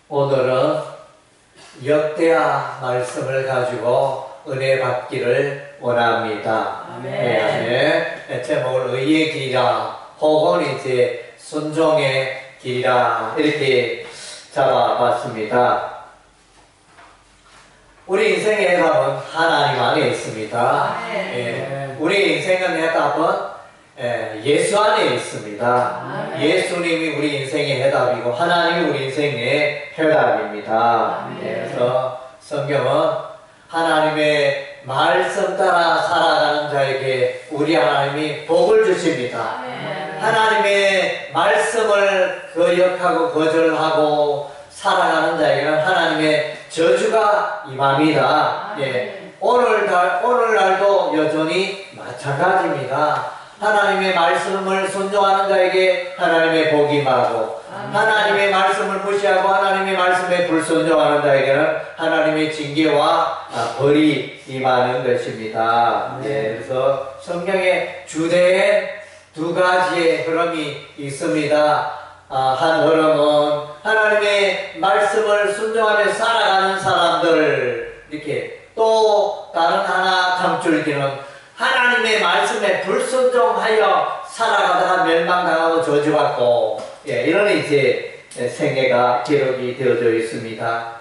오늘은 역대하 말씀을 가지고 은혜 받기를 원합니다. 네, 제목을 의의 길이라 혹은 이제 순종의 길이라 이렇게 잡아봤습니다. 우리 인생의 해답은 하나님 안에 있습니다. 우리 인생의 해답은 예수 안에 있습니다. 예수님이 우리 인생의 해답이고 하나님이 우리 인생의 해답입니다. 그래서 성경은 하나님의 말씀 따라 살아가는 자에게 우리 하나님이 복을 주십니다. 하나님의 말씀을 거역하고 거절하고 살아가는 자에게는 하나님의 저주가 임합니다. 오늘날도 여전히 마찬가지입니다. 하나님의 말씀을 순종하는 자에게 하나님의 복이 임하고 하나님의 말씀을 무시하고 하나님의 말씀에 불순종하는 자에게는 하나님의 징계와 벌이 임하는 것입니다. 그래서 성경에 주된 두 가지의 흐름이 있습니다. 한 흐름은 하나님의 말씀을 순종하며 살아가는 사람들, 이렇게 또 다른 하나 감출기는 하나님의 말씀에 불순종하여 살아가다가 멸망당하고 저주받고, 이런 이제 생애가 기록이 되어져 있습니다.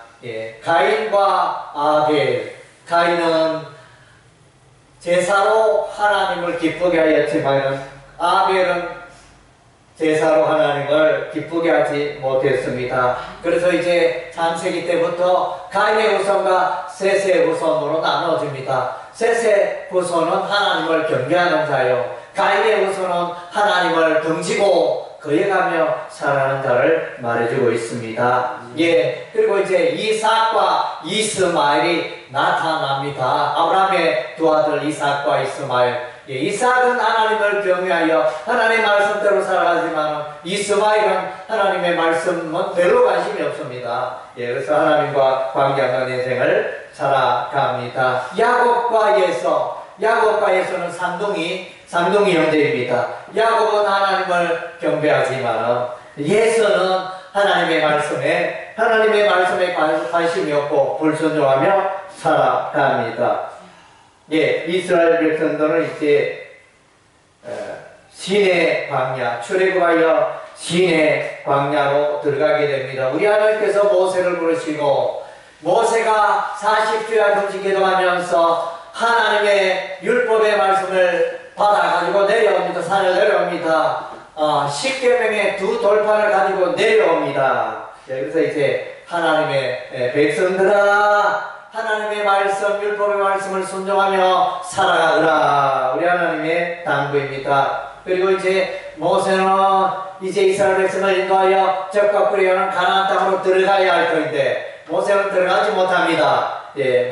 가인과 아벨, 가인은 제사로 하나님을 기쁘게 하였지만 아벨은 제사로 하나님을 기쁘게 하지 못했습니다. 그래서 이제 창세기 때부터 가인의 후손과 셋의 후손으로 나눠집니다. 셋의 후손은 하나님을 경배하는 자요, 가인의 후손은 하나님을 등지고 거역하며 살아가는 자를 말해주고 있습니다. 그리고 이제 이삭과 이스마엘이 나타납니다. 아브라함의 두 아들 이삭과 이스마엘. 이삭은 하나님을 경외하여 하나님의 말씀대로 살아가지만 이스마엘은 하나님의 말씀은 별로 관심이 없습니다. 그래서 하나님과 관계하는 인생을 살아갑니다. 야곱과 예서는 쌍둥이 형제입니다. 야곱은 하나님을 경배하지만 예서는 하나님의 말씀에 관심이 없고 불순종하며 살아갑니다. 이스라엘 백성들은 이제 신의 광야, 출애굽하여 신의 광야로 들어가게 됩니다. 우리 하나님께서 모세를 부르시고 모세가 40주야 금식 기도하면서 하나님의 율법의 말씀을 받아가지고 내려옵니다. 산을 내려옵니다. 10계명의 두 돌판을 가지고 내려옵니다. 그래서 이제 하나님의 백성들아, 하나님의 말씀, 율법의 말씀을 순종하며 살아가라, 우리 하나님의 당부입니다. 그리고 이제 모세는 이제 이스라엘 백성을 인도하여 적과 꿀이 가나안 땅으로 들어가야 할 터인데 모세는 들어가지 못합니다.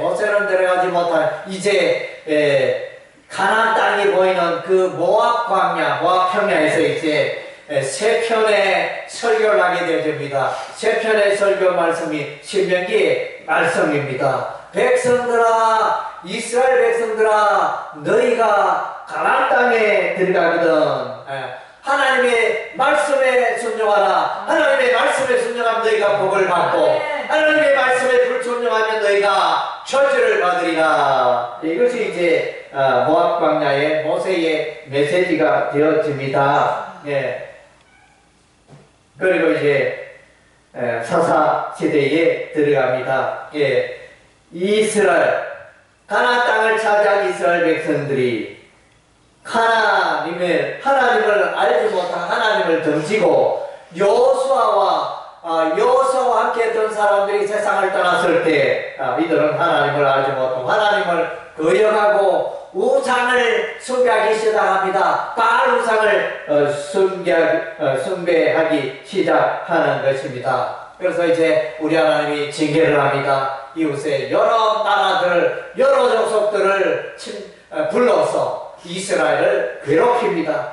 모세는 들어가지 못한 이제 가나안 땅이 보이는 그 모압 광야, 모압 평야에서 이제 세 편의 설교를 하게 되어집니다. 세 편의 설교 말씀이 신명기의 말씀입니다. 백성들아, 이스라엘 백성들아, 너희가 가나안 땅에 들어가거든 하나님의 말씀에 순종하라. 하나님의 말씀에 순종하면 너희가 복을 받고 하나님의 말씀에 불순종하면 너희가 저주를 받으리라. 이것이 이제 모압 광야의 모세의 메시지가 되어집니다. 그리고 이제 사사 시대에 들어갑니다. 이스라엘, 가나안 땅을 차지한 이스라엘 백성들이 하나님을 알지 못한 하나님을 등지고 여호수아와 함께 했던 사람들이 세상을 떠났을 때 이들은 하나님을 알지 못하고 하나님을 거역하고 우상을 숭배하기 시작합니다. 바알 우상을 숭배하기 시작하는 것입니다. 그래서 이제 우리 하나님이 징계를 합니다. 이웃의 여러 나라들, 여러 족속들을 불러서 이스라엘을 괴롭힙니다.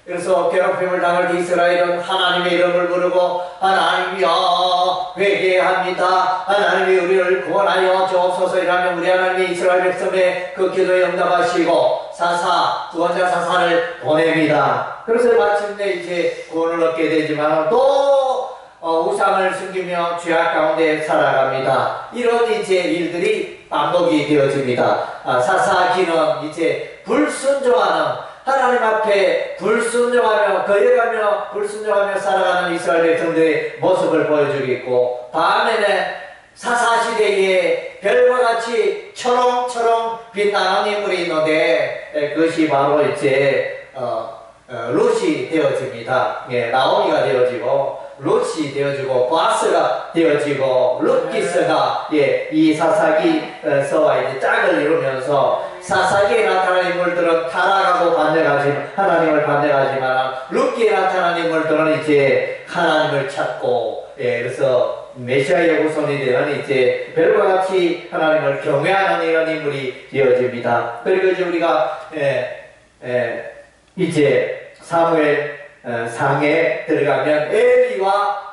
그래서 괴롭힘을 당할 이스라엘은 하나님의 이름을 부르고 하나님이여 회개합니다. 하나님이 우리를 구원하여 주옵소서. 이라면 우리 하나님이 이스라엘 백성의 그 기도에 응답하시고 구원자 사사를 보냅니다. 그래서 마침내 이제 구원을 얻게 되지만 또 우상을 숨기며 죄악 가운데 살아갑니다. 이런 이제 일들이 반복이 되어집니다. 사사기는 이제 불순종하는, 하나님 앞에 불순종하며 거역하며 불순종하며 살아가는 이스라엘 백성들의 모습을 보여주고 있고, 다음에는 사사시대에 별과 같이 초롱초롱 빛나는 인물이 있는데, 그것이 바로 이제 룻이 되어집니다. 예, 나오미가 되어지고 룻이 되어지고 보아스가 되어지고 룻기스가 이 사사기서와 이제 짝을 이루면서, 사사기에 나타난 인물들은 타락하고 하나님을 반대하지만 룻기에 나타난 인물들은 이제 하나님을 찾고, 그래서 메시아의 후손이 되는 이제 별과 같이 하나님을 경외하는 이런 인물이 되어집니다. 그리고 이제 우리가 이제 사무엘 상에 들어가면 엘리와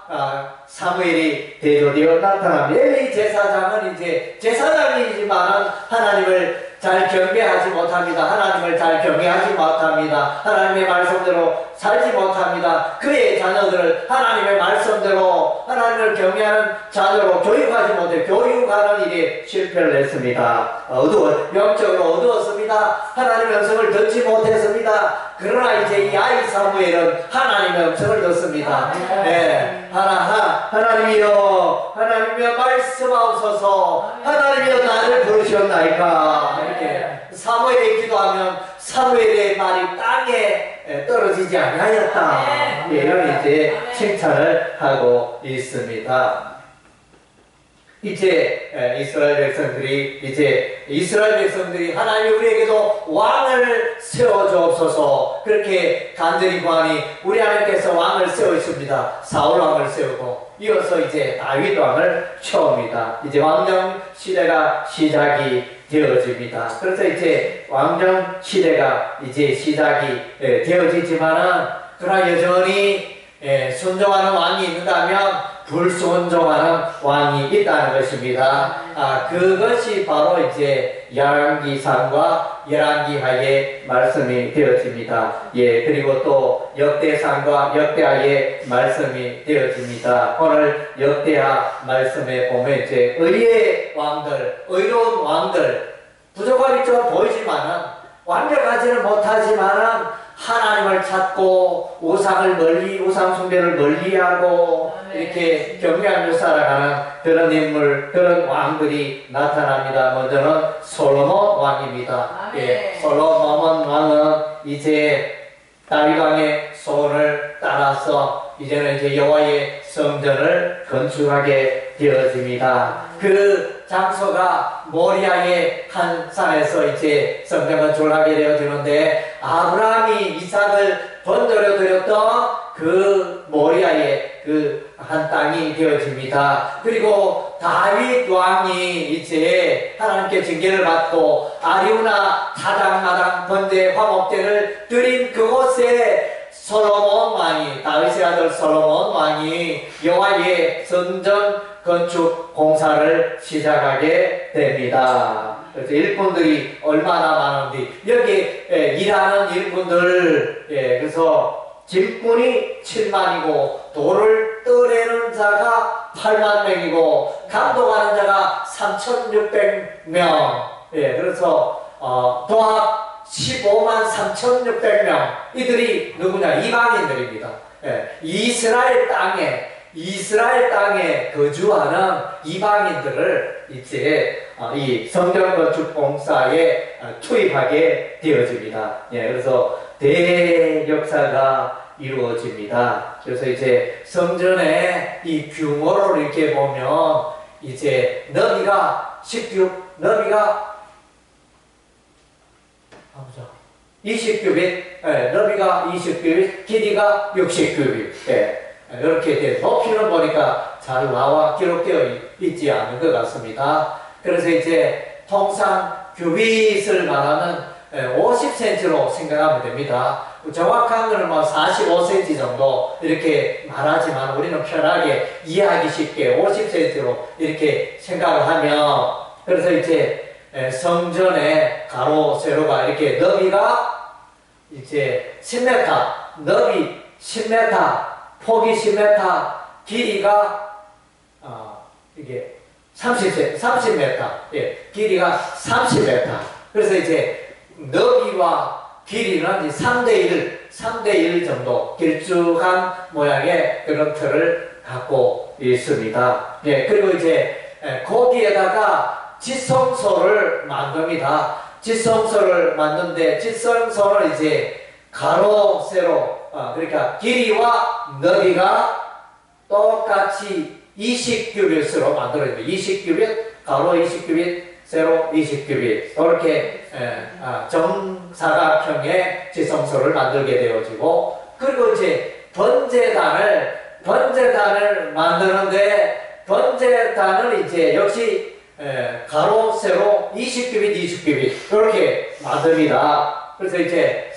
사무엘이 대조되어 나타납니다. 엘리 제사장은 이제 제사장이지만 하나님을 잘 경배하지 못합니다. 하나님을 잘 경외하지 못합니다. 하나님의 말씀대로 살지 못합니다. 그의 자녀들을 하나님의 말씀대로 하나님을 경외하는 자녀로 교육하지 못해 교육하는 일에 실패를 했습니다. 영적으로 어두웠습니다. 하나님의 음성을 듣지 못했습니다. 그러나 이제 이 아이 사무엘은 하나님의 음성을 듣습니다. 하나님이여 말씀하옵소서. 하나님이여 나를 부르셨나이까. 이렇게 사무엘이 기도하면 사무엘의 말이 땅에 떨어지지 아니하였다. 이런 이제 칭찬을 하고 있습니다. 이제 이스라엘 백성들이 하나님 우리에게도 왕을 세워주옵소서 그렇게 간절히 구하니 우리 하나님께서 왕을 세우십니다. 사울 왕을 세우고 이어서 이제 다윗 왕을 세웁니다. 이제 왕정 시대가 시작이 되어집니다. 그래서 이제 왕정 시대가 이제 시작이 되어지지만은 그러나 여전히 순종하는 왕이 있는다면 불순종하는 왕이 있다는 것입니다. 그것이 바로 이제 열왕기상과 열왕기하의 말씀이 되어집니다. 그리고 또 역대상과 역대하의 말씀이 되어집니다. 오늘 역대하 말씀에 보면 이제 의의 왕들, 의로운 왕들, 부족함이 좀 보이지만은 완벽하지는 못하지만은 하나님을 찾고 우상 숭배를 멀리하고 이렇게 경외하며 살아가는 그런 인물, 그런 왕들이 나타납니다. 먼저는 솔로몬 왕입니다. 솔로몬 왕은 이제 다윗 왕의 소원을 따라서 이제는 이제 여호와의 성전을 건축하게 되어집니다. 그 장소가 모리아의 한 산에서 이제 성전 건축을 하게 되어지는데, 아브라함이 이삭을 번제로 드렸던 그 모리아의 그 한 땅이 되어집니다. 그리고 다윗 왕이 이제 하나님께 징계를 받고 아리우나 타당마당 번제 화목제를 드린 그곳에 솔로몬 왕이, 다윗의 아들 솔로몬 왕이 여호와의 성전 건축 공사를 시작하게 됩니다. 그래서 일꾼들이 얼마나 많은지, 여기 일하는 일꾼들, 그래서 짐꾼이 7만이고 돌을 떠내는 자가 8만 명이고 감독하는 자가 3,600명, 그래서 도합 15만 3,600명. 이들이 누구냐? 이방인들입니다. 이스라엘 땅에 거주하는 이방인들을 이제 이 성전 건축 공사에 투입하게 되어집니다. 그래서 대역사가 이루어집니다. 그래서 이제 성전의 이 규모를 이렇게 보면 이제 너비가 20규빗, 너비가 20규빗, 길이가 60규빗. 이렇게 돼. 높이는 보니까 잘 나와 기록되어 있지 않은 것 같습니다. 그래서 이제 통상 규빗을 말하는 50cm로 생각하면 됩니다. 정확한 거는 뭐 45cm 정도 이렇게 말하지만 우리는 편하게 이해하기 쉽게 50cm로 이렇게 생각을 하면, 그래서 이제 성전의 가로 세로가 이렇게 너비가 이제 10m, 너비 10m, 폭이 10m, 길이가 이게 30m, 예, 길이가 30m. 그래서 이제 너비와 길이는 3대1 정도 길쭉한 모양의 그런 틀을 갖고 있습니다. 예, 그리고 이제 거기에다가 지성소를 만듭니다. 지성소를 만드는데 지성소는 이제 가로, 세로, 그러니까 길이와 너비가 똑같이 20규빗으로 만들어집니다. 20규빗, 가로 20규빗, 세로 20규빗 이렇게 정사각형의 지성소를 만들게 되어지고, 그리고 이제 번제단을 만드는데 번제단을 이제 역시 가로, 세로 20규빗, 20규빗 이렇게 만듭니다. 그래서 이제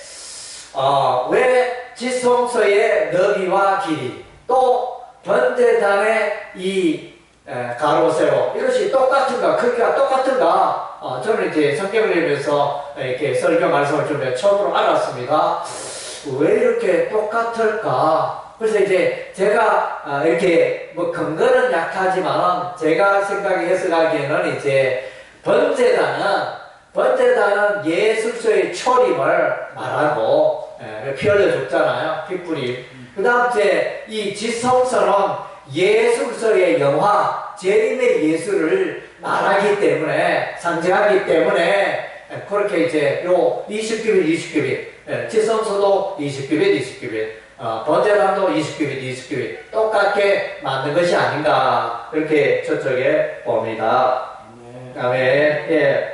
왜 지성소의 너비와 길이, 또 번제단의 이 가로, 세로 이것이 똑같은가, 크기가 똑같은가, 저는 이제 성경을 읽으면서 이렇게 설교 말씀을 좀 처음으로 알았습니다. 왜 이렇게 똑같을까? 그래서 이제 제가 이렇게 뭐 근거는 약하지만 제가 생각이 해석하기에는 이제 번제단은 예술소의 초림을 말하고 피 흘려 줬잖아요. 핏불이. 그 다음 이제 이 지성소는 예술서의 영화, 재림의 예술을 말하기 때문에, 상징하기 때문에, 그렇게 이제 요 20규빗, 20규빗, 지성소도 20규빗, 20규빗, 번제단도 20규빗, 20규빗, 똑같게 만든 것이 아닌가, 이렇게 저쪽에 봅니다. 아멘. 예.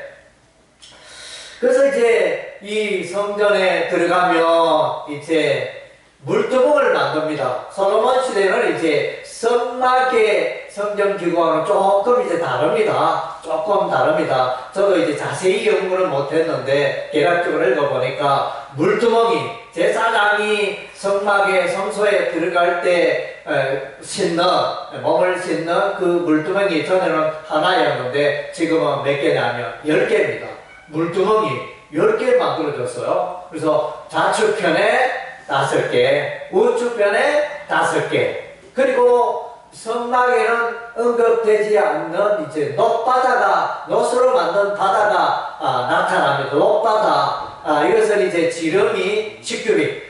그래서 이제 이 성전에 들어가면 이제 물두멍을 만듭니다. 솔로몬 시대는 이제 성막의 성전 기구와는 조금 이제 다릅니다. 조금 다릅니다. 저도 이제 자세히 연구를 못했는데 개략적으로 읽어보니까 물두멍이 제사장이 성막의 성소에 들어갈 때 몸을 씻는 그 물두멍이 전에는 하나였는데 지금은 몇 개냐면 10개입니다. 물두멍이 10개 만들어졌어요. 그래서 좌측편에 5개, 우측편에 5개. 그리고 성막에는 언급되지 않는 이제 놋으로 만든 바다가 나타납니다. 놋바다. 이것은 이제 지름이 10규빗.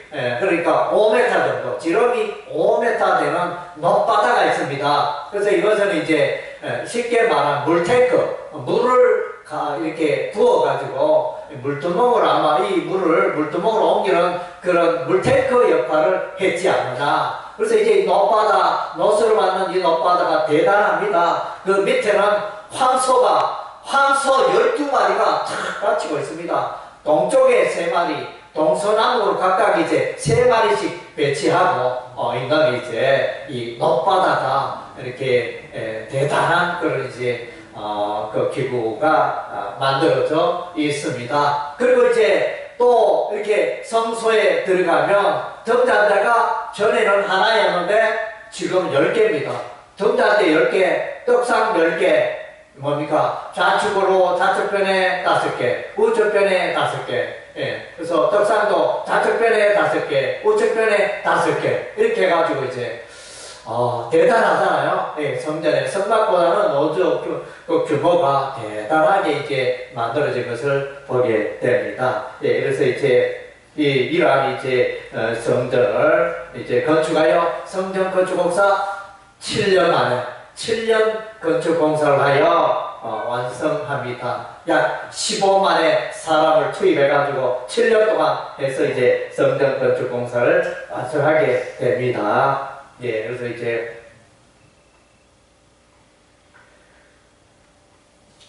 그러니까 5m 정도. 지름이 5m 되는 놋바다가 있습니다. 그래서 이것은 이제 쉽게 말하면 물탱크. 물을 이렇게 부어가지고 물두멍으로 아마 이 물을 물두멍으로 옮기는 그런 물탱크 역할을 했지 않느냐. 그래서 이제 이 놋으로 만든 이 놋바다가 대단합니다. 그 밑에는 황소 12마리가 탁 받치고 있습니다. 동쪽에 3마리, 동서남으로 각각 이제 3마리씩 배치하고 있는 이제 이 놋바다가 이렇게 대단한 그런 이제 그 기구가 만들어져 있습니다. 그리고 이제 또 이렇게 성소에 들어가면 등잔대가 전에는 하나였는데 지금 10개입니다. 등잔대 10개, 떡상 10개, 뭡니까? 좌측편에 5개, 우측편에 5개. 예. 그래서 떡상도 좌측편에 5개, 우측편에 5개. 이렇게 해가지고 이제 대단하잖아요. 예, 성전의 성막보다는 그 규모가 대단하게 이제 만들어진 것을 보게 됩니다. 예, 그래서 이제 이러한 이제 성전을 이제 건축하여 성전 건축공사 7년 만에 7년 건축공사를 하여 완성합니다. 약 15만의 사람을 투입해가지고 7년 동안 해서 이제 성전 건축공사를 완성하게 됩니다. 예, 그래서 이제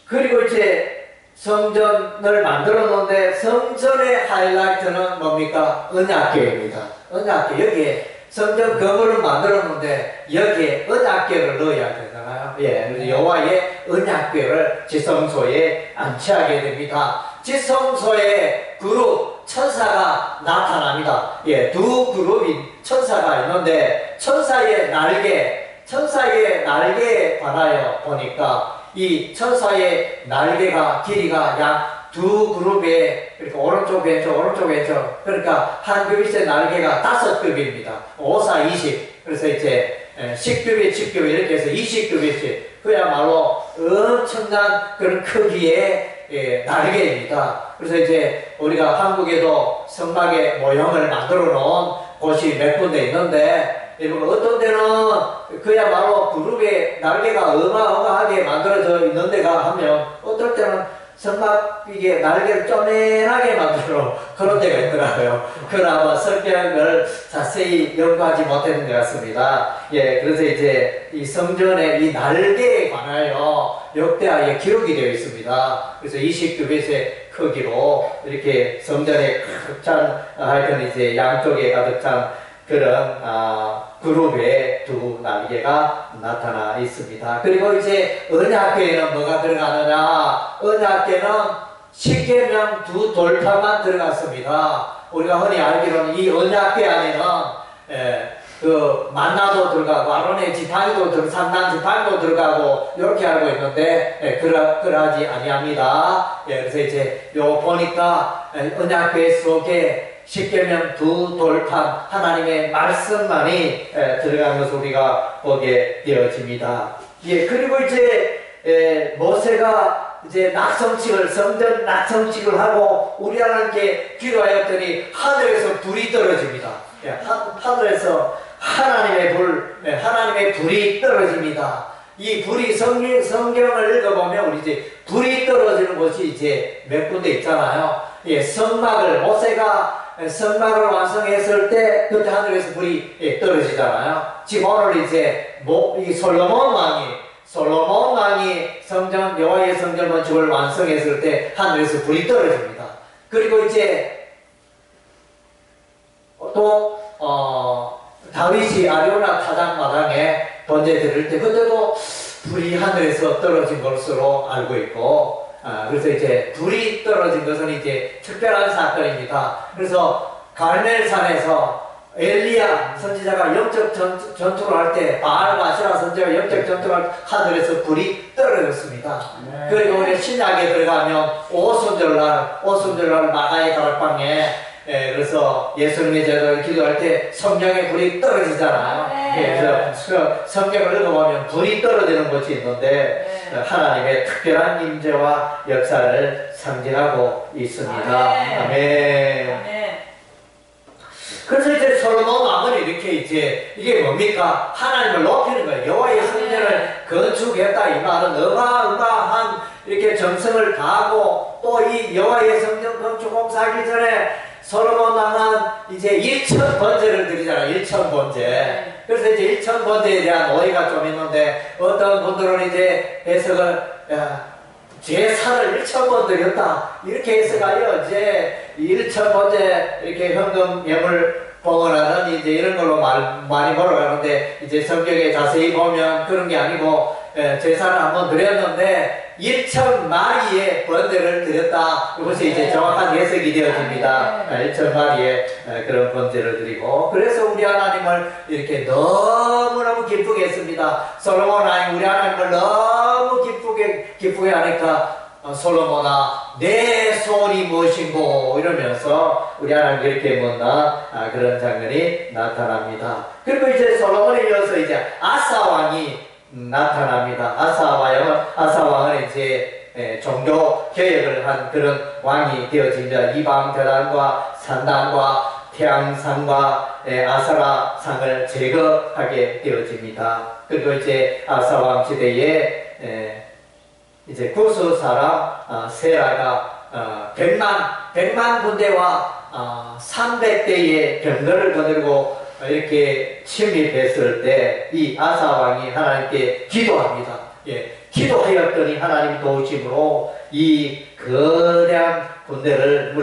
그리고 이제 성전을 만들어 놓은데 성전의 하이라이트는 뭡니까? 언약궤입니다. 언약궤. 여기에 성전 건물을 만들어 놓은데 여기에 언약궤를 넣어야 되잖아요. 예, 그래서 여호와의 언약궤를 지성소에 안치하게 됩니다. 지성소에 그룹 천사가 나타납니다. 예, 두 그룹인 천사가 있는데 천사의 날개에 관하여 보니까 이 천사의 날개가 길이가 약 두 그룹에, 그러니까 오른쪽 왼쪽 그러니까 한 규빗의 날개가 5급입니다. 5, 4, 20. 그래서 이제 10규빗, 10규빗 이렇게 해서 20규빗이 그야말로 엄청난 그런 크기의 날개입니다. 그래서 이제 우리가 한국에도 성막의 모형을 만들어 놓은 곳이 몇 군데 있는데, 어떤 데는 그야말로 그룹의 날개가 어마어마하게 만들어져 있는 데가 하면, 어떨 때는 성막 이게 날개를 쪼맨하게 만들어 그런 데가 있더라고요. 그나마 성경을 자세히 연구하지 못했는 것 같습니다. 예, 그래서 이제 이 성전의 이 날개에 관하여 역대하게 기록이 되어 있습니다. 그래서 20규빗의 크기로 이렇게 성전에 가득 찬, 하여튼 이제 양쪽에 가득 찬 그런 그룹의 두 날개가 나타나 있습니다. 그리고 이제 언약궤에는 뭐가 들어가느냐? 언약궤는 십계명 두 돌파만 들어갔습니다. 우리가 흔히 알기로는 이 언약궤 안에는 그 만나도 들어가고 아론의 지팡이도 들어가고 산난 지팡이도 들어가고 이렇게 알고 있는데 그러하지 아니합니다. 그래서 이제 요 보니까 언약궤 속에 십계명 두 돌판 하나님의 말씀만이 들어간 것을 우리가 보게 되어집니다. 예, 그리고 이제 모세가 이제 낙성칙을 성전 낙성칙을 하고 우리 하나님께 기도하였더니 하늘에서 불이 떨어집니다. 예, 하늘에서 하나님의 불이 떨어집니다. 이 불이 성경을 읽어보면 우리 이제 불이 떨어지는 곳이 이제 몇 군데 있잖아요. 예, 모세가 성막을 완성했을 때 그때 하늘에서 불이 떨어지잖아요. 지금 오늘 이제 이 솔로몬 왕이 성전 여호와의 성전 건축을 완성했을 때 하늘에서 불이 떨어집니다. 그리고 이제 또 다윗이 아리오나 타작마당에 번제 드릴 때 그때도 불이 하늘에서 떨어진 것으로 알고 있고, 그래서 이제 불이 떨어진 것은 이제 특별한 사건입니다. 그래서 갈멜산에서 엘리야 선지자가 영적 전투를 할 때 바알과 아세라 선지자가 영적 전투를 할 때 하늘에서 불이 떨어졌습니다. 네. 그리고 우리 신약에 들어가면 오순절날 마가의 다락방에 그래서 예수님의 제자를 기도할 때 성령의 불이 떨어지잖아요. 네. 그래서 성경을 읽어보면 불이 떨어지는 곳이 있는데 네. 하나님의 특별한 임재와 역사를 상징하고 있습니다. 아멘. 아멘. 그래서 이제 솔로몬 왕은 이렇게 이제 이게 뭡니까? 하나님을 높이는 거예요. 여호와의 성전을 건축했다 이 말은 어마어마한 이렇게 정성을 다하고 또 이 여호와의 성전 건축 공사하기 전에 솔로몬 왕은 이제 1천 번제를 드리잖아요. 1천 번제. 그래서 이제 1천 번제에 대한 오해가 좀 있는데 어떤 분들은 이제 해석을 제사를 1천 번 드렸다 이렇게 해석하여 이제 1천 번째 이렇게 현금 예물 봉헌하는 이제 이런 걸로 많이 몰아가는데 이제 성경에 자세히 보면 그런 게 아니고 제사를 한번 드렸는데 1천 마리의 번제를 드렸다. 이것이 이제 정확한 해석이 되어집니다. 1천 마리의 그런 번제를 드리고 그래서 우리 하나님을 이렇게 너무너무 기쁘게 했습니다. 솔로몬 왕이 우리 하나님을 너무 기쁘게 하니까 솔로몬아 내 소원이 무엇인고 이러면서 우리 하나님 이렇게 묻나 그런 장면이 나타납니다. 그리고 이제 솔로몬에 이어서 이제 아사 왕이 나타납니다. 아사 왕은 이제 종교 개혁을 한 그런 왕이 되어집니다. 이방 대단과 산단과 태양상과 아사라 상을 제거하게 되어집니다. 그리고 이제 아사 왕 시대에 이제 구스 사람 세라가 100만 군대와 300대의 병거를 거느리고 이렇게 침입했을 때 이 아사 왕이 하나님께 기도합니다. 예, 기도하였더니 하나님 도우심으로 이 거대한 군대를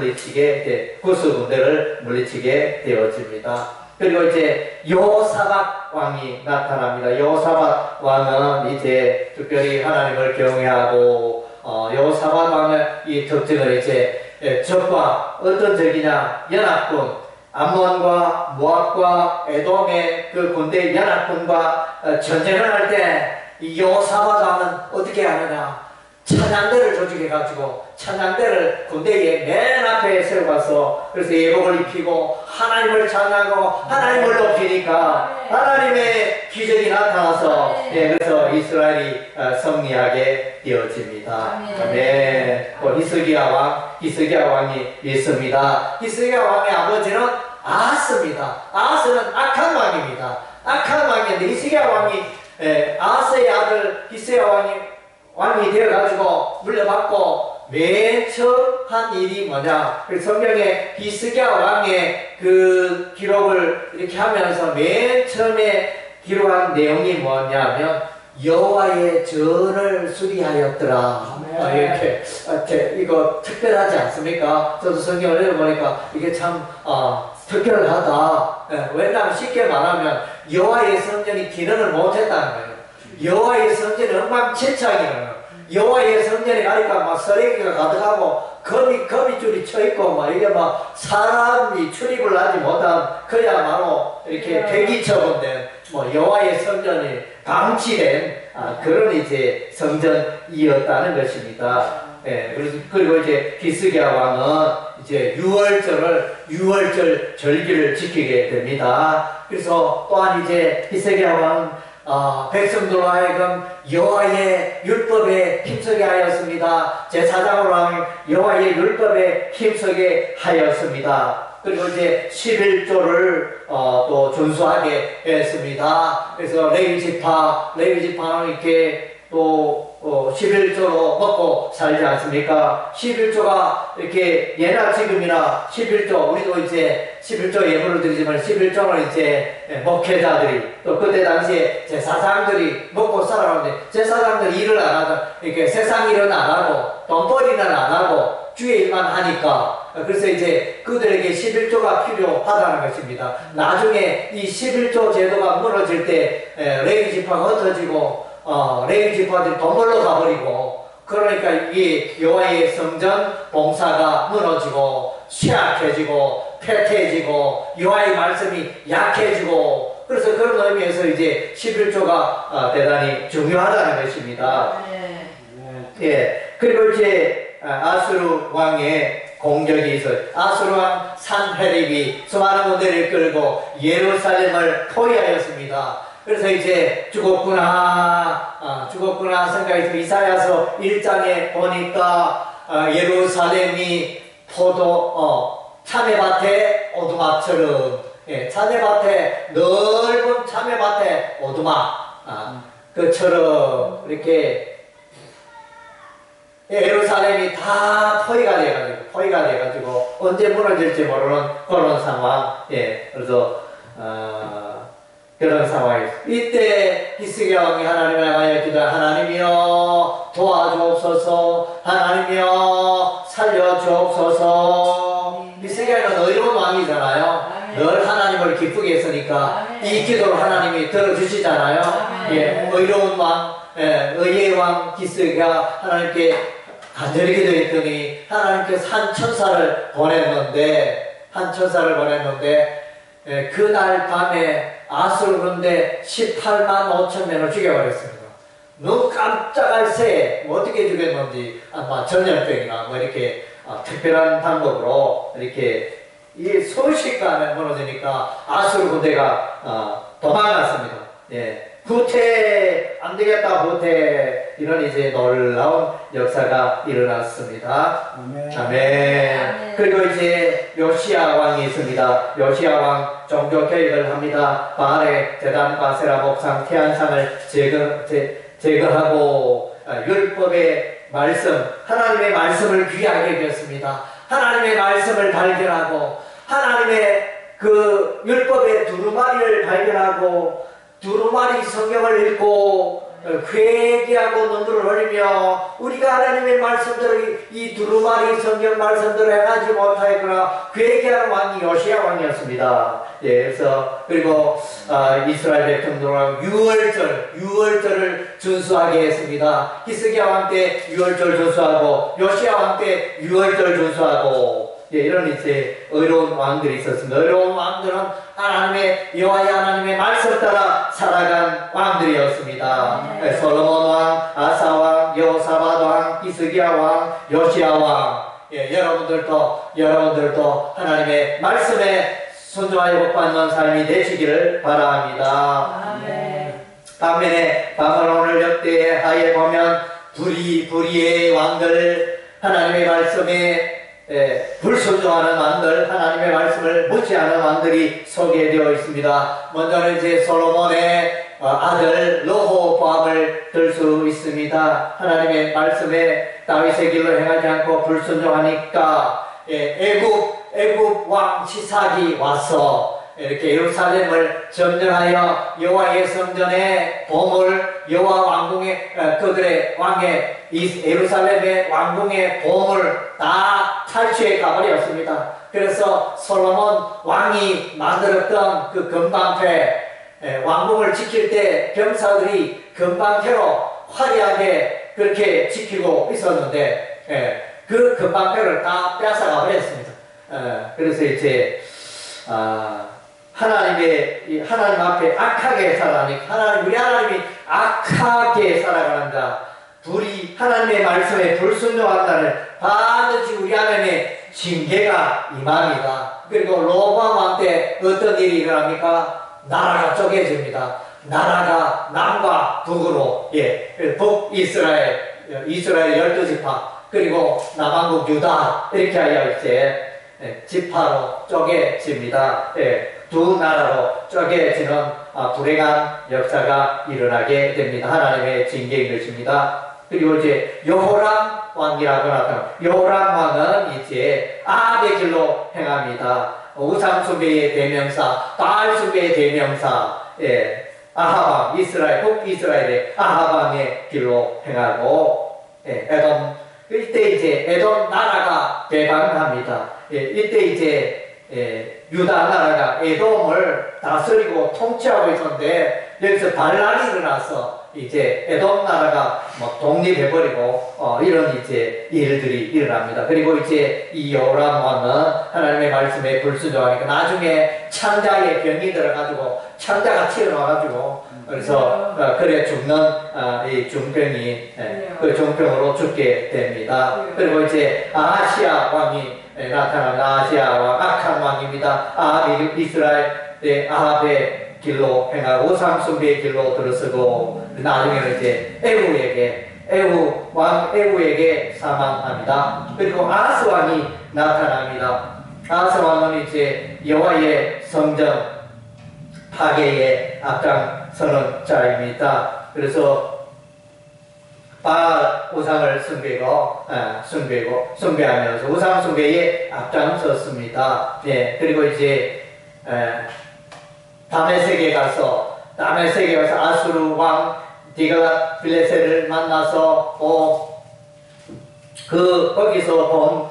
구스 군대를 물리치게 되어집니다. 그리고 이제 여호사밧 왕이 나타납니다. 여호사밧 왕은 이제 특별히 하나님을 경외하고 여호사밧 왕의 이 특징을 이제 적과 어떤 적이냐 연합군 암몬과 모압과 에돔의 그 군대 연합군과 전쟁을 할 때 이 여호사밧 왕은 어떻게 하느냐 찬양대를 조직해가지고 찬양대를 군대의 맨 앞에 세워가서 그래서 예복을 입히고 하나님을 찬양하고 하나님을 높이니까 하나님의 기적이 나타나서 그래서 이스라엘이 승리하게 되어집니다. 아멘. 또 히스기야 왕이 있습니다. 히스기야 왕의 아버지는 아하스입니다. 아하스는 악한 왕입니다. 악한 왕인데 히스기야 왕이 아하스의 아들 히스기야 왕이 되어가지고 물려받고 맨 처음 한 일이 뭐냐? 성경에 히스기야 왕의 그 기록을 이렇게 하면서 맨 처음에 기록한 내용이 뭐냐면 여호와의 전을 수리하였더라. 이렇게 이거 특별하지 않습니까? 저도 성경을 읽어보니까 이게 참 특별하다. 왜냐하면 쉽게 말하면 여호와의 성전이 기능을 못했다는 거예요. 여호와의 성전이 엉망진창이라는 거예요. 여호와의 성전에 가니까 막 쓰레기가 가득하고 거미줄이 쳐있고 막 이게 막 사람이 출입을 하지 못한 그야말로 이렇게 폐기처분 된 여호와의 성전이 방치된 그런 이제 성전이었다는 것입니다. 그리고 이제 히스기야 왕은 이제 유월절 절기를 지키게 됩니다. 그래서 또한 이제 히스기야 왕은 백성들로 하여금 여호와의 율법에 힘쓰게 하였습니다. 제사장으로 하여금 여호와의 율법에 힘쓰게 하였습니다. 그리고 이제 11조를 또 준수하게 했습니다. 그래서 레위지파는 이렇게 또 11조로 먹고 살지 않습니까? 11조가 이렇게 예나 지금이나 11조, 우리도 이제 11조 예물을 드리지만 11조는 이제 목회자들이 또 그때 당시에 제사장들이 먹고 살아가는데 제사장들이 일을 안 하고 이렇게 세상 일은 안 하고 돈벌이는 안 하고 주의 일만 하니까 그래서 이제 그들에게 11조가 필요하다는 것입니다. 나중에 이 11조 제도가 무너질 때 레위지파가 흩어지고 레위지파들이 돈 벌러 가버리고 그러니까 이 여호와의 성전 봉사가 무너지고 쇠약해지고 패태해지고 여호와의 말씀이 약해지고 그래서 그런 의미에서 이제 11조가 대단히 중요하다는 것입니다. 그리고 이제 아수르 왕의 공격이 있어요. 아수르 왕 산헤립이 수많은 군대를 끌고 예루살렘을 포위하였습니다. 그래서 이제 죽었구나 생각이 들어 이사야서 1장에 보니까 예루살렘이 참외밭의 오두막처럼 참외밭에 넓은 참외밭의 오두막 그처럼 이렇게 예루살렘이 다 포위가 돼가지고 언제 무너질지 모르는 그런 상황. 그래서 그런 상황이었어요. 이때 히스기야 왕이 하나님을 향하여 기도하 하나님이여 도와주옵소서 하나님이여 살려주옵소서. 히스기야는 의로운 왕이잖아요. 늘 하나님을 기쁘게 했으니까 이 기도를 하나님이 들어주시잖아요. 의로운 왕 의의 왕 히스기야 하나님께 간절히 기도했더니 하나님께서 한 천사를 보냈는데 그날 밤에 아수르 군대 18만 5천 명을 죽여버렸습니다. 너무 깜짝할 새 어떻게 죽였는지 아마 전염병이나 이렇게 특별한 방법으로 이렇게 이 순식간에 무너지니까 아수르 군대가 도망갔습니다. 후퇴 안되겠다 후퇴 이런 이제 놀라운 역사가 일어났습니다. 아멘. 그리고 이제 요시야 왕이 있습니다. 요시야 왕 종교 개혁을 합니다. 바알의 제단 바세라 목상 태안상을 제거하고 율법의 말씀 하나님의 말씀을 귀하게 여겼습니다. 하나님의 말씀을 발견하고 하나님의 그 율법의 두루마리를 발견하고 두루마리 성경을 읽고 회개하고 눈물을 흘리며 우리가 하나님의 말씀들을 이 두루마리 성경 말씀들을 행하지 못하였구나 회개하는 왕이 요시야 왕이었습니다. 그래서 그리고 이스라엘 백성들은 유월절을 준수하게 했습니다. 히스기야 왕 때 유월절 준수하고 요시야 왕 때 유월절 준수하고 이런 이제 의로운 왕들이 있었습니다. 의로운 왕들은 여호와의 하나님의 말씀 따라 살아간 왕들이었습니다. 솔로몬 왕, 아사 왕, 여호사밧 왕, 히스기야 왕, 요시야 왕, 예, 여러분들도 하나님의 말씀에 순종하여 복받는 삶이 되시기를 바랍니다. 아멘. 반면에 바벨론을 역대 하에 보면 불의의 왕들, 하나님의 말씀에 불순종하는 왕들, 하나님의 말씀을 묻지하는 왕들이 소개되어 있습니다. 먼저는 이제 솔로몬의 아들 르호보암을 들 수 있습니다. 하나님의 말씀에 다윗의 길로 행하지 않고 불순종하니까 애굽 왕 시삭이 와서 이렇게 예루살렘을 점령하여 여호와의 성전의 보물, 여호와 왕궁의 그들의 왕의 예루살렘의 왕궁의 보물 다 탈취해 가버렸습니다. 그래서 솔로몬 왕이 만들었던 그 금방패, 왕궁을 지킬 때 병사들이 금방패로 화려하게 그렇게 지키고 있었는데 그 금방패를 다 뺏어가 버렸습니다. 그래서 이제 하나님 앞에 악하게 살아가니 우리 하나님이 악하게 살아가는 자, 하나님의 말씀에 불순종한다는 반드시 우리 하나님의 징계가 임합니다. 그리고 로밤 왕 때 어떤 일이 일어납니까? 나라가 쪼개집니다. 나라가 남과 북으로, 북이스라엘 12지파, 그리고 남한국 유다, 이렇게 하여 이제 지파로 쪼개집니다. 두 나라로 쪼개지는 불행한 역사가 일어나게 됩니다. 하나님의 징계인 것입니다. 그리고 이제 여호람 왕이라고 나타납니다. 여호람 왕은 이제 아합의 길로 행합니다. 우상 숭배의 대명사, 바알 숭배의 대명사, 아합 왕, 북이스라엘의 아합 왕의 길로 행하고, 이때 이제 에돔 나라가 배반합니다. 이때 이제 유다 나라가 에돔을 다스리고 통치하고 있었는데 여기서 반란이 일어나서 이제 에돔 나라가 독립해버리고 이런 이제 일들이 일어납니다. 그리고 이제 이 여호람 왕은 하나님의 말씀에 불순종하니까 나중에 창자에 병이 들어가지고 창자가 튀어나와가지고 그래서 그래 죽는 이 중병이 그 중병으로 죽게 됩니다. 그리고 이제 아하시아 왕이 나타나는 아하시아 왕, 악한 왕입니다. 아합이 이스라엘의 아합의 길로 행하고 우상숭배의 길로 들어서고 나중에는 이제 에후에게 사망합니다. 그리고 아하스 왕이 나타납니다. 아하스 왕은 이제 여호와의 성전 파괴에 앞장서는 자입니다. 그래서 바알 우상을 숭배하면서 우상 숭배에 앞장섰습니다. 그리고 이제 다메섹에 가서 아수르 왕 디글랏빌레셀을 만나서 거기서 본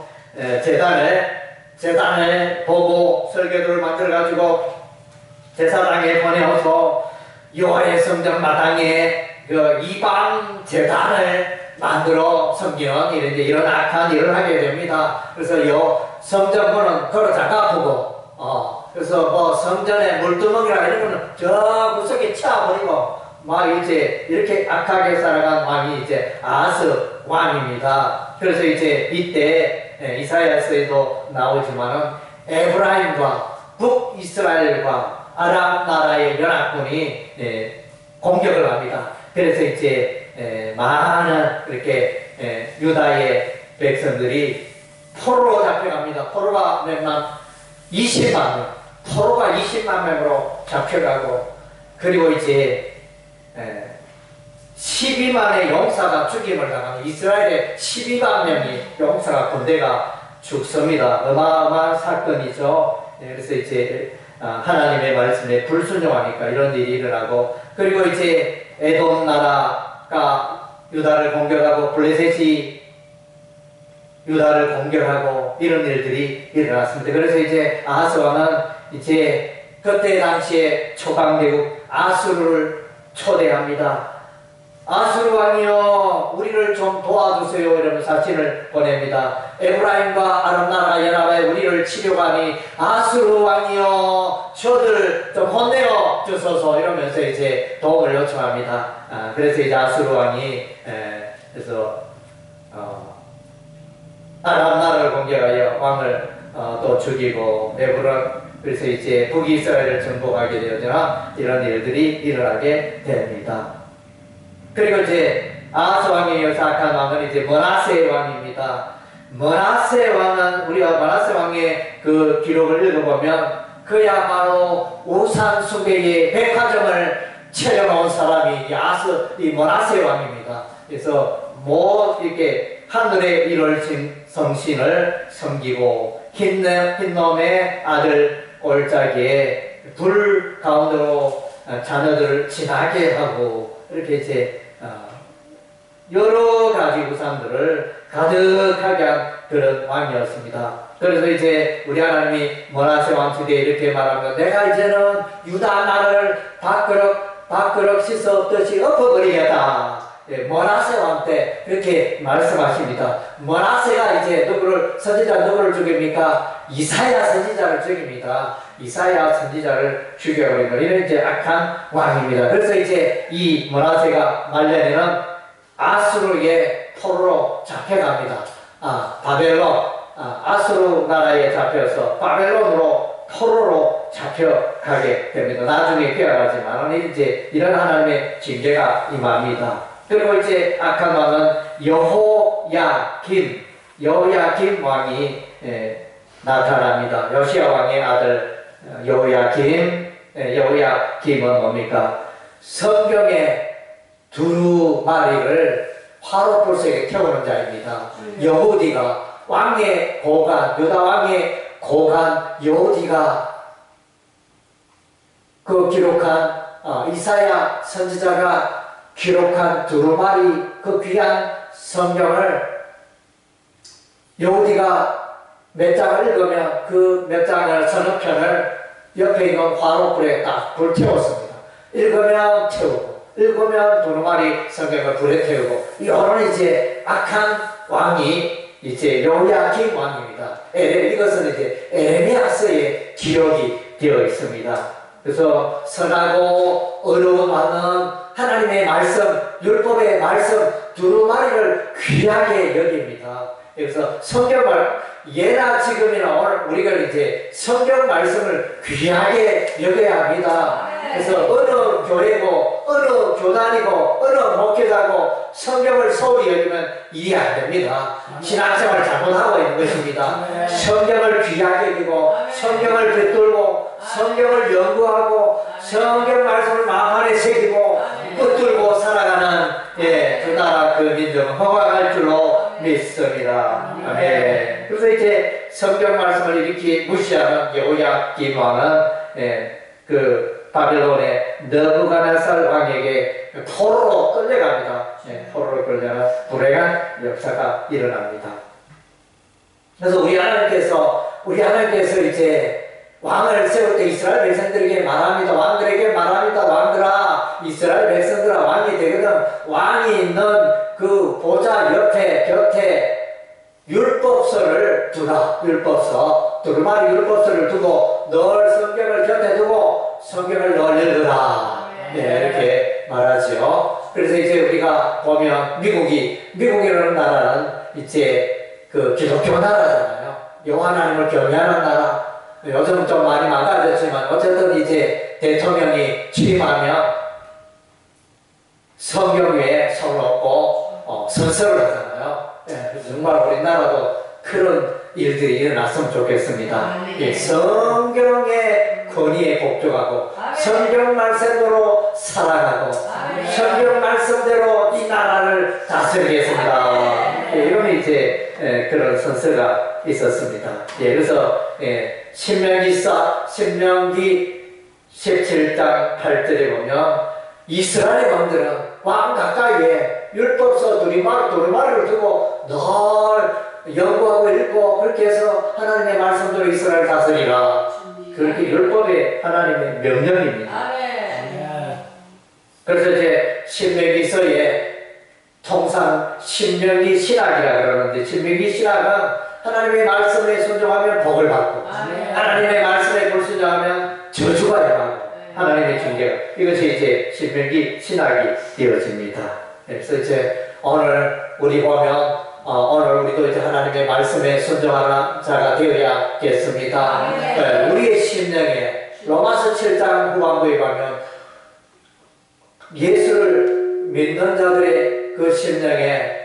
제단을 보고 설계도를 만들어가지고 제사장에 보내어서 여호와의 성전 마당에 그 이방 제단을 만들어 섬기는 이런 악한 일을 하게 됩니다. 그래서 성전문은 걸어 잠가보고 그래서 성전에 물두멍이라 이런 거는 저 구석에 치워버리고 막 이제 이렇게 악하게 살아간 왕이 이제 아하스 왕입니다. 그래서 이제 이때 이사야서에도 나오지만은 에브라임과 북이스라엘과 아람 나라의 연합군이 공격을 합니다. 그래서 이제 많은 그렇게 유다의 백성들이 포로로 잡혀갑니다. 포로가 몇 만? 20만 명. 포로가 20만 명으로 잡혀가고, 그리고 이제 12만의 용사가 죽임을 당하는, 이스라엘의 12만 명이 용사가 군대가 죽습니다. 어마어마한 사건이죠. 그래서 이제 하나님의 말씀에 불순종하니까 이런 일이 일어나고, 그리고 이제 에돔 나라가 유다를 공격하고 블레셋이 유다를 공격하고 이런 일들이 일어났습니다. 그래서 이제 아하스 왕은 이제 그때 당시에 초강대국 아수르를 초대합니다. 아수르 왕이여 우리를 좀 도와주세요 이러면서 사신을 보냅니다. 에브라임과 아람 나라가 연합해 우리를 치려고 하니 아수르 왕이여 저들 좀 혼내어 주소서 이러면서 이제 도움을 요청합니다. 그래서 이제 아수르 왕이 그래서 아람 나라를 공격하여 왕을 또 죽이고 에브론, 그래서 이제 북이스라엘을 정복하게 되어지나 이런 일들이 일어나게 됩니다. 그리고 이제 아하스 왕에 이어서 악한 왕은 이제 므낫세 왕입니다. 므낫세 왕은 우리가 므낫세 왕의 그 기록을 읽어보면 그야말로 우상 숭배의 백화점을 차려놓은 사람이 이 므낫세 왕입니다. 그래서 이렇게 하늘의 일월신 성신을 섬기고 흰놈의 아들 골짜기에 불 가운데로 자녀들을 지나게 하고 이렇게 이제 여러 가지 우상들을 가득하게 한 그런 왕이었습니다. 그래서 이제 우리 하나님이 므낫세 왕 시대에 이렇게 말합니다. 내가 이제는 유다 나라를 밥그릇 씻어 없듯이 엎어버리겠다. 므낫세 왕 때 그렇게 말씀하십니다. 므낫세가 이제 선지자 누구를 죽입니까? 이사야 선지자를 죽입니다. 이사야 선지자를 죽여버리는 이런 이제 악한 왕입니다. 그래서 이제 이 므낫세가 말년에는 아수르의 포로로 잡혀갑니다. 아수르 나라에 잡혀서 바벨론으로 포로로 잡혀가게 됩니다. 나중에 깨어나지만 이제 이런 하나님의 징계가 임합니다. 그리고 이제 악한 왕은 여호야김 왕이 나타납니다. 요시야 왕의 아들 여호야김은 뭡니까? 성경의 두루마리를 화로불석에 태우는 자입니다. 여호디가 왕의 고관, 유다 왕의 고관 여호디가 그 기록한 이사야 선지자가 기록한 두루마리 그 귀한 성경을 여호디가 몇 장을 읽으면 그 몇 장을 서너 편을 옆에 있는 화로불에 딱 불태웠습니다. 읽으면 태우고 읽으면 두루마리 성경을 불에 태우고 이런 이제 악한 왕이 이제 여호야김 왕입니다. 이것은 이제 에레미야서에 기록이 되어 있습니다. 그래서 선하고 어려운 왕은 하나님의 말씀, 율법의 말씀, 두루마리를 귀하게 여깁니다. 그래서 성경을 예나 지금이나 오늘 우리가 이제 성경 말씀을 귀하게 여겨야 합니다. 그래서 어느 교회고, 어느 교단이고, 어느 목회자고 성경을 소홀히 여기면 일이 안 됩니다. 신앙생활을 잘못하고 있는 것입니다. 성경을 귀하게 여기고, 성경을 붙들고, 성경을 연구하고, 성경 말씀을 마음 안에 새기고, 붙들고 살아가는 그 나라 그 민족은 허락할 줄로 믿습니다. 아멘. 그래서 이제 성경 말씀을 이렇게 무시하는 여호야김 왕은 그 바벨론의 느부갓네살 왕에게 포로로 끌려갑니다. 포로로 끌려가 불행한 역사가 일어납니다. 그래서 우리 하나님께서 이제 왕을 세울 때 이스라엘 백성들에게 말합니다. 왕들에게 말합니다. 왕들아, 이스라엘 백성들아, 왕이 되거든 왕이 있는 그 보좌 곁에 율법서를 두라. 두루마리 율법서를 두고 늘 성경을 곁에 두고 성경을 늘 읽으라. 이렇게 말하죠. 그래서 이제 우리가 보면 미국이라는 나라는 이제 그 기독교 나라잖아요. 여호와 하나님을 경외하는 나라. 요즘 좀 많이 망가졌지만 어쨌든 이제 대통령이 취임하면 성경 위에 손을 얹고 선서를 하잖아요. 정말 우리나라도 그런 일들이 일어났으면 좋겠습니다. 성경의 권위에 복종하고 성경 말씀대로 살아가고 성경 말씀대로 이 나라를 다스리겠습니다. 이런 이제 그런 선서가 있었습니다. 그래서 신명기 17장 8절에 보면 이스라엘 왕들은 왕 가까이에 율법서 두루마리를 두고 늘 연구하고 읽고 그렇게 해서 하나님의 말씀대로 이스라엘 다스리라. 그렇게 율법의 하나님의 명령입니다. 그래서 이제 신명기서에 통상 신명기 신학이라 그러는데 신명기 신학은 하나님의 말씀에 순종하면 복을 받고 하나님의 말씀에 불순종하면 저주가 임하고 하나님의 징계가 이것이 이제 신명기 신학이 되어집니다. 그래서 이제 오늘 우리 보면 오늘 우리도 이제 하나님의 말씀에 순종하는 자가 되어야겠습니다. 네, 우리의 심령에 로마서 7장 후반부에 가면 예수를 믿는 자들의 그 심령에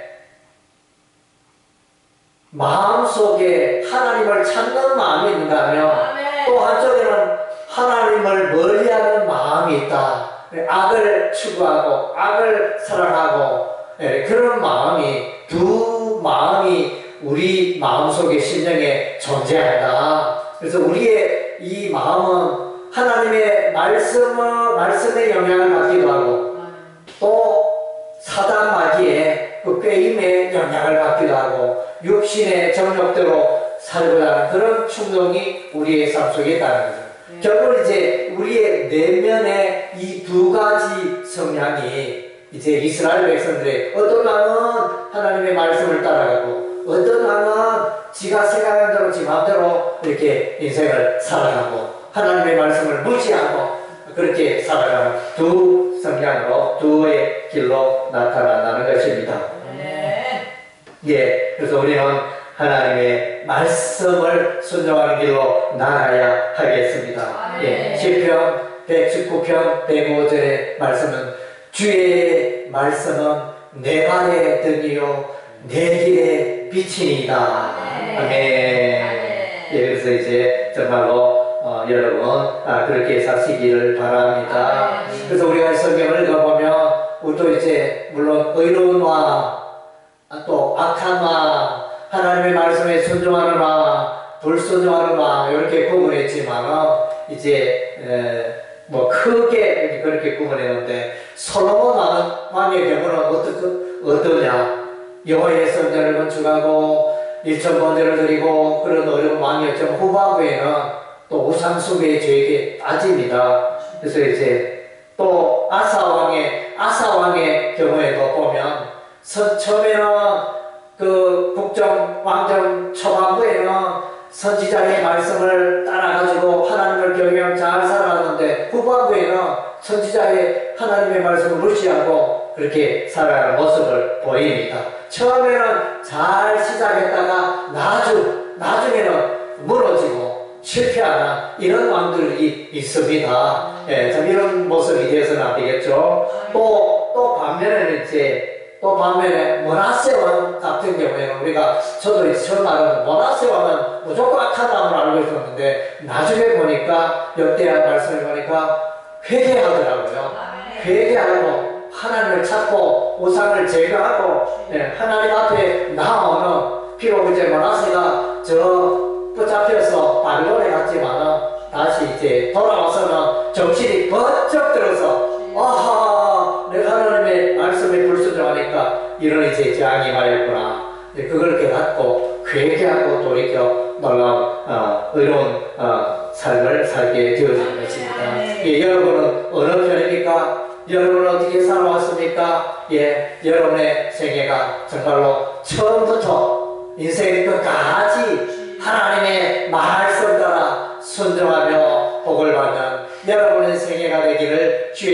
마음속에 하나님을 찾는 마음이 있는가 하면 또 한쪽에는 하나님을 멀리하는 마음이 있다. 악을 추구하고 악을 사랑하고 그런 마음이 두 마음이 우리 마음속에 심령에 존재한다. 그래서 우리의 이 마음은 하나님의 말씀의 영향을 받기도 하고 또 사단 마귀의 그 꾀임의 영향을 받기도 하고 육신의 정욕대로 살고자 하는 그런 충동이 우리의 삶 속에 있다는 거죠. 결국 이제 우리의 내면의 이 두 가지 성향이 이제 이스라엘 백성들의 어떤 마음은 하나님의 말씀을 따라가고 어떤 마음은 지가 생각한 대로 지 마음대로 이렇게 인생을 살아가고 하나님의 말씀을 무시하고 그렇게 살아가는 두 성향으로 두의 길로 나타난다는 것입니다. 예, 그래서 우리는 하나님의 말씀을 순종하는 길로 나가야 하겠습니다. 예, 시편 119편 105절의 말씀은 주의 말씀은 내 발의 등이요 내 길의 빛이니이다. 아멘. 예, 그래서 이제 정말로 여러분 그렇게 사시기를 바랍니다. 그래서 우리가 성경을 읽어보면 우리도 이제 물론 의로운 마음 또 악한 마음 하나님의 말씀에 순종하는 마음 불순종하는 마음 이렇게 구분했지만 이제 뭐 크게 그렇게 구분했는데 솔로몬 왕의 경우는 어떠냐 여호와의 성전을 건축하고 일천번제를 드리고 그런 어려운 왕이었지만 후반부에는 또 우상숭배의 죄에 빠집니다. 그래서 이제 또 아사 왕의 경우에도 보면 처음에는 그 국정 왕정 초반부에는 선지자의 말씀을 따라가지고 하나님을 경외하며 잘 살아갔는데 후반부에는 선지자의 하나님의 말씀을 무시하고 그렇게 살아가는 모습을 보입니다. 처음에는 잘 시작했다가 나중에는 무너지고 실패하는 이런 왕들이 있습니다. 예, 참 이런 모습이 되어서는 안 되겠죠. 또 반면에 므낫세 왕 같은 경우에는 우리가 저도 처음 알았는데 므낫세 왕은 무조건 악한 왕으로 알고 있었는데 나중에 보니까 역대하 말씀을 보니까 회개하더라고요. 회개하고 하나님을 찾고 우상을 제거하고 하나님 앞에 나오는 비록 이제 므낫세가 붙잡혀서 바빌론에 갔지만 다시 이제 돌아와서는 정신이 번쩍 들어서 내가 하나님의 말씀에 불순종하니까 이런 이제 재앙이 임하였구나. 그걸 깨닫고 회개하고 돌이켜 놀라운 의로운 삶을 살게 되어지는 것입니다. 예, 여러분은 어느 편입니까? 여러분은 어떻게 살아왔습니까? 예, 여러분의 생애가 정말로 처음부터 인생 끝까지 하나님의 말씀 따라 순종하며 복을 받는 여러분의 생애가 되기를 주의